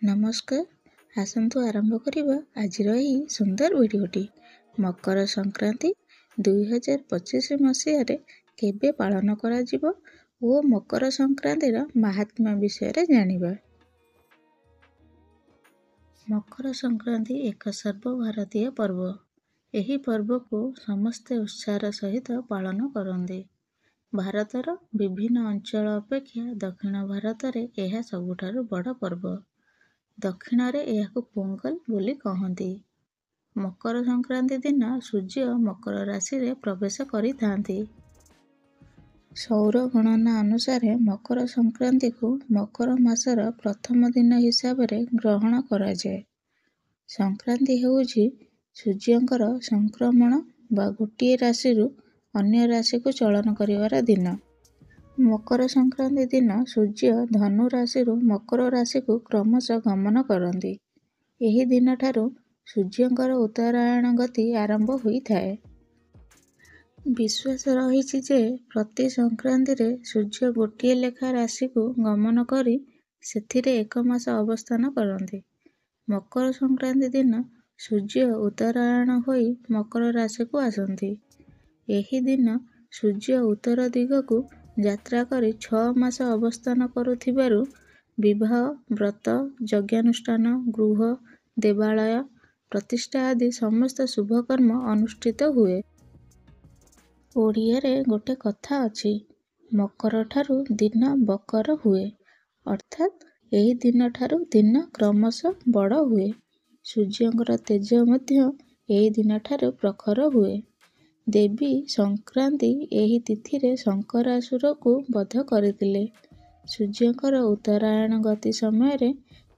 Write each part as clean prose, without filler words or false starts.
ନମସ୍କାର, ଆସନ୍ତୁ ଆରମ୍ଭ କରିବା ଆଜିର ଏହି ସୁନ୍ଦର ଭିଡ଼ିଓଟି। ମକର ସଂକ୍ରାନ୍ତି 2025 ମସିହାରେ କେବେ ପାଳନ କରାଯିବ ଓ ମକର ସଂକ୍ରାନ୍ତିର ମାହାତ୍ମ୍ୟ ବିଷୟରେ ଜାଣିବା। ମକର ସଂକ୍ରାନ୍ତି ଏକ ସର୍ବଭାରତୀୟ ପର୍ବ। ଏହି ପର୍ବକୁ ସମସ୍ତେ ଉତ୍ସାହର ସହିତ ପାଳନ କରନ୍ତି। ଭାରତର ବିଭିନ୍ନ ଅଞ୍ଚଳ ଅପେକ୍ଷା ଦକ୍ଷିଣ ଭାରତରେ ଏହା ସବୁଠାରୁ ବଡ଼ ପର୍ବ। ଦକ୍ଷିଣରେ ଏହାକୁ ପୋଙ୍ଗଲ ବୋଲି କହନ୍ତି। ମକର ସଂକ୍ରାନ୍ତି ଦିନ ସୂର୍ଯ୍ୟ ମକର ରାଶିରେ ପ୍ରବେଶ କରିଥାନ୍ତି। ସୌର ଗଣନା ଅନୁସାରେ ମକର ସଂକ୍ରାନ୍ତିକୁ ମକର ମାସର ପ୍ରଥମ ଦିନ ହିସାବରେ ଗ୍ରହଣ କରାଯାଏ। ସଂକ୍ରାନ୍ତି ହେଉଛି ସୂର୍ଯ୍ୟଙ୍କର ସଂକ୍ରମଣ ବା ଗୋଟିଏ ରାଶିରୁ ଅନ୍ୟ ରାଶିକୁ ଚଳନ କରିବାର ଦିନ। ମକର ସଂକ୍ରାନ୍ତି ଦିନ ସୂର୍ଯ୍ୟ ଧନୁ ରାଶିରୁ ମକର ରାଶିକୁ କ୍ରମଶଃ ଗମନ କରନ୍ତି। ଏହି ଦିନଠାରୁ ସୂର୍ଯ୍ୟଙ୍କର ଉତ୍ତରାୟଣ ଗତି ଆରମ୍ଭ ହୋଇଥାଏ। ବିଶ୍ୱାସ ରହିଛି ଯେ ପ୍ରତି ସଂକ୍ରାନ୍ତିରେ ସୂର୍ଯ୍ୟ ଗୋଟିଏ ଲେଖା ରାଶିକୁ ଗମନ କରି ସେଥିରେ ଏକ ମାସ ଅବସ୍ଥାନ କରନ୍ତି। ମକର ସଂକ୍ରାନ୍ତି ଦିନ ସୂର୍ଯ୍ୟ ଉତ୍ତରାୟଣ ହୋଇ ମକର ରାଶିକୁ ଆସନ୍ତି। ଏହି ଦିନ ସୂର୍ଯ୍ୟ ଉତ୍ତର ଦିଗକୁ ଯାତ୍ରା କରି 6 ମାସ ଅବସ୍ଥାନ କରୁଥିବାରୁ ବିବାହ, ବ୍ରତ, ଯଜ୍ଞାନୁଷ୍ଠାନ, ଗୃହ, ଦେବାଳୟ ପ୍ରତିଷ୍ଠା ଆଦି ସମସ୍ତ ଶୁଭକର୍ମ ଅନୁଷ୍ଠିତ ହୁଏ। ଓଡ଼ିଆରେ ଗୋଟେ କଥା ଅଛି, ମକର ଠାରୁ ଦିନ ବକର ହୁଏ, ଅର୍ଥାତ୍ ଏହି ଦିନଠାରୁ ଦିନ କ୍ରମଶଃ ବଡ଼ ହୁଏ। ସୂର୍ଯ୍ୟଙ୍କର ତେଜ ମଧ୍ୟ ଏହି ଦିନଠାରୁ ପ୍ରଖର ହୁଏ। ଦେବୀ ସଂକ୍ରାନ୍ତି ଏହି ତିଥିରେ ଶଙ୍କରାସୁରକୁ ବଧ କରିଥିଲେ। ସୂର୍ଯ୍ୟଙ୍କର ଉତ୍ତରାୟଣ ଗତି ସମୟରେ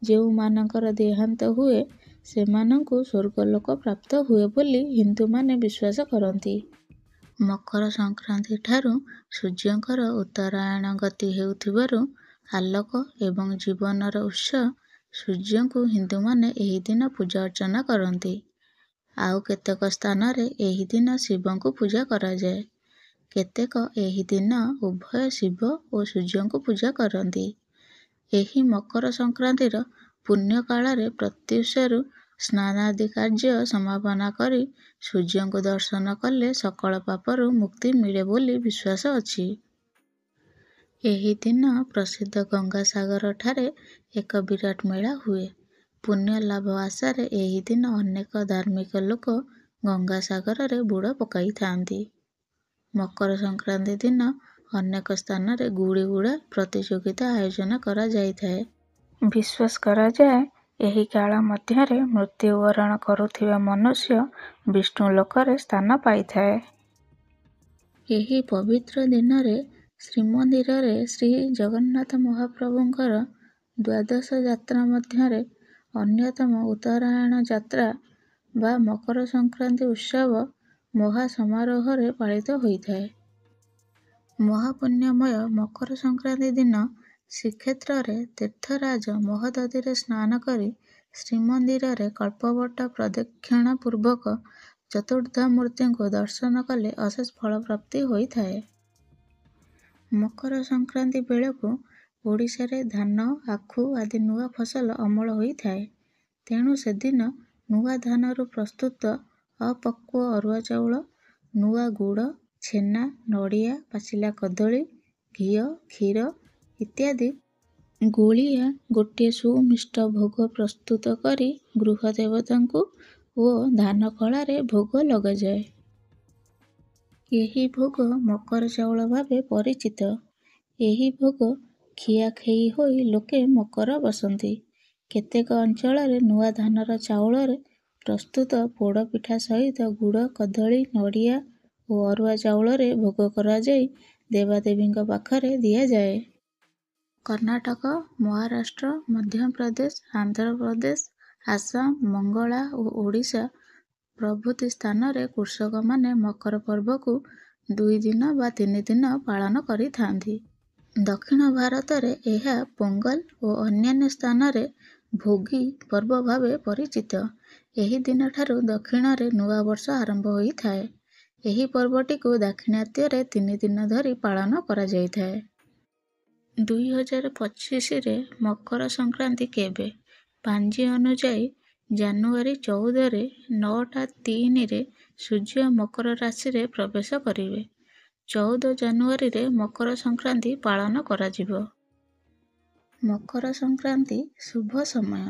ଯେଉଁମାନଙ୍କର ଦେହାନ୍ତ ହୁଏ ସେମାନଙ୍କୁ ସ୍ୱର୍ଗଲୋକ ପ୍ରାପ୍ତ ହୁଏ ବୋଲି ହିନ୍ଦୁମାନେ ବିଶ୍ୱାସ କରନ୍ତି। ମକର ସଂକ୍ରାନ୍ତି ଠାରୁ ସୂର୍ଯ୍ୟଙ୍କର ଉତ୍ତରାୟଣ ଗତି ହେଉଥିବାରୁ ଆଲୋକ ଏବଂ ଜୀବନର ଉତ୍ସ ସୂର୍ଯ୍ୟଙ୍କୁ ହିନ୍ଦୁମାନେ ଏହି ଦିନ ପୂଜା ଅର୍ଚ୍ଚନା କରନ୍ତି। ଆଉ କେତେକ ସ୍ଥାନରେ ଏହି ଦିନ ଶିବଙ୍କୁ ପୂଜା କରାଯାଏ। କେତେକ ଏହି ଦିନ ଉଭୟ ଶିବ ଓ ସୂର୍ଯ୍ୟଙ୍କୁ ପୂଜା କରନ୍ତି। ଏହି ମକର ସଂକ୍ରାନ୍ତିର ପୁଣ୍ୟ କାଳରେ ପ୍ରତ୍ୟୁଷରୁ ସ୍ନାନାଦି କାର୍ଯ୍ୟ ସମାପନ କରି ସୂର୍ଯ୍ୟଙ୍କୁ ଦର୍ଶନ କଲେ ସକଳ ପାପରୁ ମୁକ୍ତି ମିଳେ ବୋଲି ବିଶ୍ୱାସ ଅଛି। ଏହି ଦିନ ପ୍ରସିଦ୍ଧ ଗଙ୍ଗାସାଗର ଠାରେ ଏକ ବିରାଟ ମେଳା ହୁଏ। ପୁଣ୍ୟ ଲାଭ ଆଶାରେ ଏହି ଦିନ ଅନେକ ଧାର୍ମିକ ଲୋକ ଗଙ୍ଗାସାଗରରେ ବୁଡ଼ ପକାଇଥାନ୍ତି। ମକର ସଂକ୍ରାନ୍ତି ଦିନ ଅନେକ ସ୍ଥାନରେ ଗୁଡ଼ି ଉଡ଼ା ପ୍ରତିଯୋଗିତା ଆୟୋଜନ କରାଯାଇଥାଏ। ବିଶ୍ୱାସ କରାଯାଏ ଏହି କାଳ ମଧ୍ୟରେ ମୃତ୍ୟୁବରଣ କରୁଥିବା ମନୁଷ୍ୟ ବିଷ୍ଣୁ ଲୋକରେ ସ୍ଥାନ ପାଇଥାଏ। ଏହି ପବିତ୍ର ଦିନରେ ଶ୍ରୀମନ୍ଦିରରେ ଶ୍ରୀ ଜଗନ୍ନାଥ ମହାପ୍ରଭୁଙ୍କର ଦ୍ୱାଦଶ ଯାତ୍ରା ମଧ୍ୟରେ ଅନ୍ୟତମ ଉତ୍ତରାୟଣ ଯାତ୍ରା ବା ମକର ସଂକ୍ରାନ୍ତି ଉତ୍ସବ ମହା ସମାରୋହରେ ପାଳିତ ହୋଇଥାଏ। ମହାପୁଣ୍ୟମୟ ମକର ସଂକ୍ରାନ୍ତି ଦିନ ଶ୍ରୀକ୍ଷେତ୍ରରେ ତୀର୍ଥରାଜ ମହୋଦଧିରେ ସ୍ନାନ କରି ଶ୍ରୀମନ୍ଦିରରେ କଳ୍ପବଟ ପ୍ରଦକ୍ଷିଣା ପୂର୍ବକ ଚତୁର୍ଦ୍ଧାମୂର୍ତ୍ତିଙ୍କୁ ଦର୍ଶନ କଲେ ଅଶେଷ ଫଳପ୍ରାପ୍ତି ହୋଇଥାଏ। ମକର ସଂକ୍ରାନ୍ତି ବେଳକୁ ଓଡ଼ିଶାରେ ଧାନ, ଆଖୁ ଆଦି ନୂଆ ଫସଲ ଅମଳ ହୋଇଥାଏ। ତେଣୁ ସେଦିନ ନୂଆ ଧାନରୁ ପ୍ରସ୍ତୁତ ଅପକ୍ୱ ଅରୁଆ ଚାଉଳ, ନୂଆ ଗୁଡ଼, ଛେନା, ନଡ଼ିଆ, ପାଚିଲା କଦଳୀ, ଘିଅ, କ୍ଷୀର ଇତ୍ୟାଦି ଗୋଳିଆ ଗୋଟିଏ ସୁମିଷ୍ଟ ଭୋଗ ପ୍ରସ୍ତୁତ କରି ଗୃହ ଦେବତାଙ୍କୁ ଓ ଧାନକଳାରେ ଭୋଗ ଲଗାଯାଏ। ଏହି ଭୋଗ ମକର ଚାଉଳ ଭାବେ ପରିଚିତ। ଏହି ଭୋଗ ଖିଆଖେଇ ହୋଇ ଲୋକେ ମକର ବସନ୍ତି। କେତେକ ଅଞ୍ଚଳରେ ନୂଆ ଧାନର ଚାଉଳରେ ପ୍ରସ୍ତୁତ ପୋଡ଼ପିଠା ସହିତ ଗୁଡ଼, କଦଳୀ, ନଡ଼ିଆ ଓ ଅରୁଆ ଚାଉଳରେ ଭୋଗ କରାଯାଇ ଦେବାଦେବୀଙ୍କ ପାଖରେ ଦିଆଯାଏ। କର୍ଣ୍ଣାଟକ, ମହାରାଷ୍ଟ୍ର, ମଧ୍ୟପ୍ରଦେଶ, ଆନ୍ଧ୍ରପ୍ରଦେଶ, ଆସାମ, ବଙ୍ଗଳା ଓ ଓଡ଼ିଶା ପ୍ରଭୃତି ସ୍ଥାନରେ କୃଷକମାନେ ମକର ପର୍ବକୁ 2 ଦିନ ବା 3 ଦିନ ପାଳନ କରିଥାନ୍ତି। ଦକ୍ଷିଣ ଭାରତରେ ଏହା ପୋଙ୍ଗଲ ଓ ଅନ୍ୟାନ୍ୟ ସ୍ଥାନରେ ଭୋଗୀ ପର୍ବ ଭାବେ ପରିଚିତ। ଏହି ଦିନଠାରୁ ଦକ୍ଷିଣରେ ନୂଆ ବର୍ଷ ଆରମ୍ଭ ହୋଇଥାଏ। ଏହି ପର୍ବଟିକୁ ଦାକ୍ଷିଣାତ୍ୟରେ 3 ଦିନ ଧରି ପାଳନ କରାଯାଇଥାଏ। 2025ରେ ମକର ସଂକ୍ରାନ୍ତି କେବେ? ପାଞ୍ଜି ଅନୁଯାୟୀ ଜାନୁଆରୀ 14ରେ 9:03ରେ ସୂର୍ଯ୍ୟ ମକର ରାଶିରେ ପ୍ରବେଶ କରିବେ। 14 ଜାନୁଆରୀରେ ମକର ସଂକ୍ରାନ୍ତି ପାଳନ କରାଯିବ। ମକର ସଂକ୍ରାନ୍ତି ଶୁଭ ସମୟ।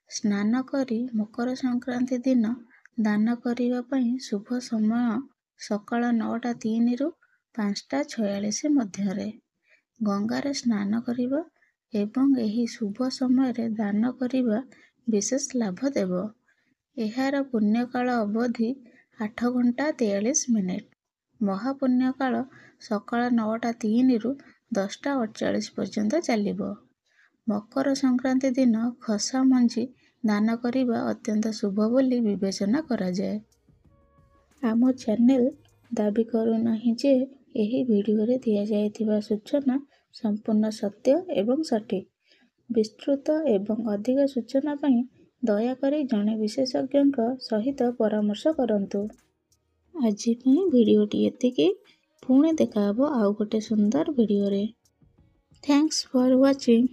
ସ୍ନାନ କରି ମକର ସଂକ୍ରାନ୍ତି ଦିନ ଦାନ କରିବା ପାଇଁ ଶୁଭ ସମୟ ସକାଳ 9:03ରୁ 5:46 ମଧ୍ୟରେ। ଗଙ୍ଗାରେ ସ୍ନାନ କରିବା ଏବଂ ଏହି ଶୁଭ ସମୟରେ ଦାନ କରିବା ବିଶେଷ ଲାଭ ଦେବ। ଏହାର ପୁଣ୍ୟକାଳ ଅବଧି 8 ଘଣ୍ଟା 43 ମିନିଟ୍। ମହାପୁଣ୍ୟକାଳ ସକାଳ 9:03ରୁ 10:48 ପର୍ଯ୍ୟନ୍ତ ଚାଲିବ। ମକର ସଂକ୍ରାନ୍ତି ଦିନ ଖସା ମଞ୍ଜି ଦାନ କରିବା ଅତ୍ୟନ୍ତ ଶୁଭ ବୋଲି ବିବେଚନା କରାଯାଏ। ଆମ ଚ୍ୟାନେଲ ଦାବି କରୁନାହିଁ ଯେ ଏହି ଭିଡ଼ିଓରେ ଦିଆଯାଇଥିବା ସୂଚନା ସମ୍ପୂର୍ଣ୍ଣ ସତ୍ୟ ଏବଂ ସଠିକ୍। ବିସ୍ତୃତ ଏବଂ ଅଧିକ ସୂଚନା ପାଇଁ ଦୟାକରି ଜଣେ ବିଶେଷଜ୍ଞଙ୍କ ସହିତ ପରାମର୍ଶ କରନ୍ତୁ। ଆଜି ପାଇଁ ଭିଡ଼ିଓଟି ଏତିକି। ପୁଣି ଦେଖାହେବ ଆଉ ଗୋଟେ ସୁନ୍ଦର ଭିଡ଼ିଓରେ। Thanks for watching.